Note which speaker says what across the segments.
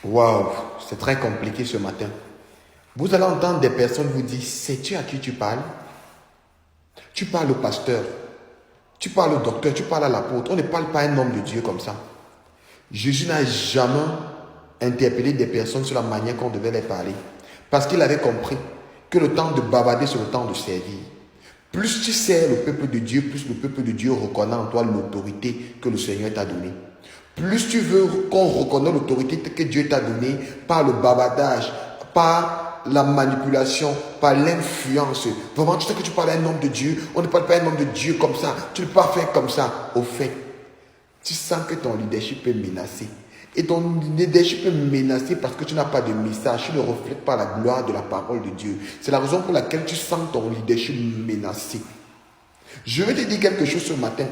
Speaker 1: Waouh, c'est très compliqué ce matin. Vous allez entendre des personnes vous dire, sais-tu à qui tu parles? Tu parles au pasteur, tu parles au docteur, tu parles à l'apôtre. On ne parle pas à un homme de Dieu comme ça. Jésus n'a jamais interpellé des personnes sur la manière qu'on devait les parler. Parce qu'il avait compris que le temps de bavarder, c'est le temps de servir. Plus tu sers le peuple de Dieu, plus le peuple de Dieu reconnaît en toi l'autorité que le Seigneur t'a donnée. Plus tu veux qu'on reconnaisse l'autorité que Dieu t'a donnée par le bavardage, par la manipulation, par l'influence. Vraiment, tu sais que tu parles à un homme de Dieu. On ne parle pas à un homme de Dieu comme ça. Tu ne peux pas faire comme ça. Au fait, tu sens que ton leadership est menacé. Et ton leadership est menacé parce que tu n'as pas de message. Tu ne reflètes pas la gloire de la parole de Dieu. C'est la raison pour laquelle tu sens ton leadership menacé. Je vais te dire quelque chose ce matin.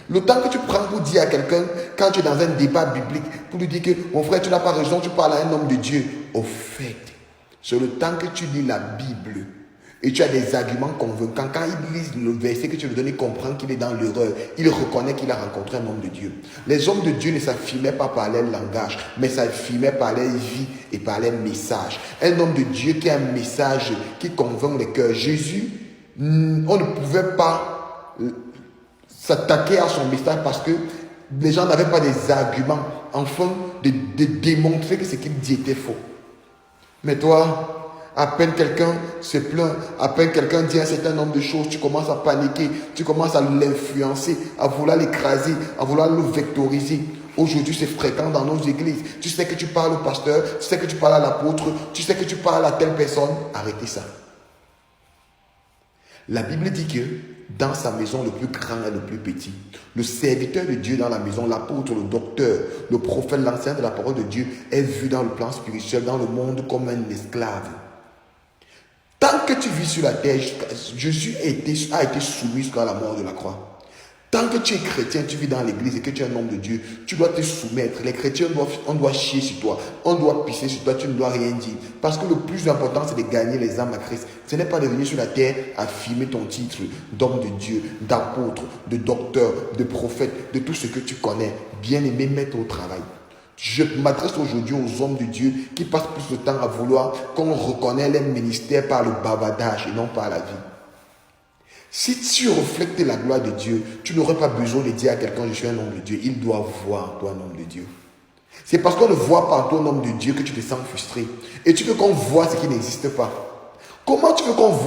Speaker 1: Le temps que tu prends pour dire à quelqu'un, quand tu es dans un débat biblique, pour lui dire que mon frère, tu n'as pas raison, tu parles à un homme de Dieu. Au fait, c'est le temps que tu lis la Bible et tu as des arguments convaincants. Quand il lit le verset que tu lui donnes, il comprend qu'il est dans l'erreur. Il reconnaît qu'il a rencontré un homme de Dieu. Les hommes de Dieu ne s'affirmaient pas par leur langage, mais s'affirmaient par leur vie et par leur message. Un homme de Dieu qui a un message qui convainc les cœurs. Jésus, on ne pouvait pas s'attaquer à son message parce que les gens n'avaient pas des arguments afin de démontrer que ce qu'il dit était faux. Mais toi, à peine quelqu'un se plaint, à peine quelqu'un dit un certain nombre de choses, tu commences à paniquer, tu commences à l'influencer, à vouloir l'écraser, à vouloir le vectoriser. Aujourd'hui, c'est fréquent dans nos églises. Tu sais que tu parles au pasteur, tu sais que tu parles à l'apôtre, tu sais que tu parles à telle personne. Arrêtez ça. La Bible dit que dans sa maison, le plus grand et le plus petit, le serviteur de Dieu dans la maison, l'apôtre, le docteur, le prophète, l'enseignant de la parole de Dieu est vu dans le plan spirituel, dans le monde comme un esclave. Tant que tu vis sur la terre, Jésus a été soumis jusqu'à la mort de la croix. Tant que tu es chrétien, tu vis dans l'église et que tu es un homme de Dieu, tu dois te soumettre. Les chrétiens, on doit chier sur toi, on doit pisser sur toi, tu ne dois rien dire. Parce que le plus important, c'est de gagner les âmes à Christ. Ce n'est pas de venir sur la terre affirmer ton titre d'homme de Dieu, d'apôtre, de docteur, de prophète, de tout ce que tu connais. Bien-aimé, mets-toi au travail. Je m'adresse aujourd'hui aux hommes de Dieu qui passent plus de temps à vouloir qu'on reconnaisse les ministères par le bavardage et non par la vie. Si tu reflètes la gloire de Dieu, tu n'aurais pas besoin de dire à quelqu'un, je suis un homme de Dieu. Il doit voir en toi un homme de Dieu. C'est parce qu'on ne voit pas en toi un homme de Dieu que tu te sens frustré. Et tu veux qu'on voit ce qui n'existe pas. Comment tu veux qu'on voit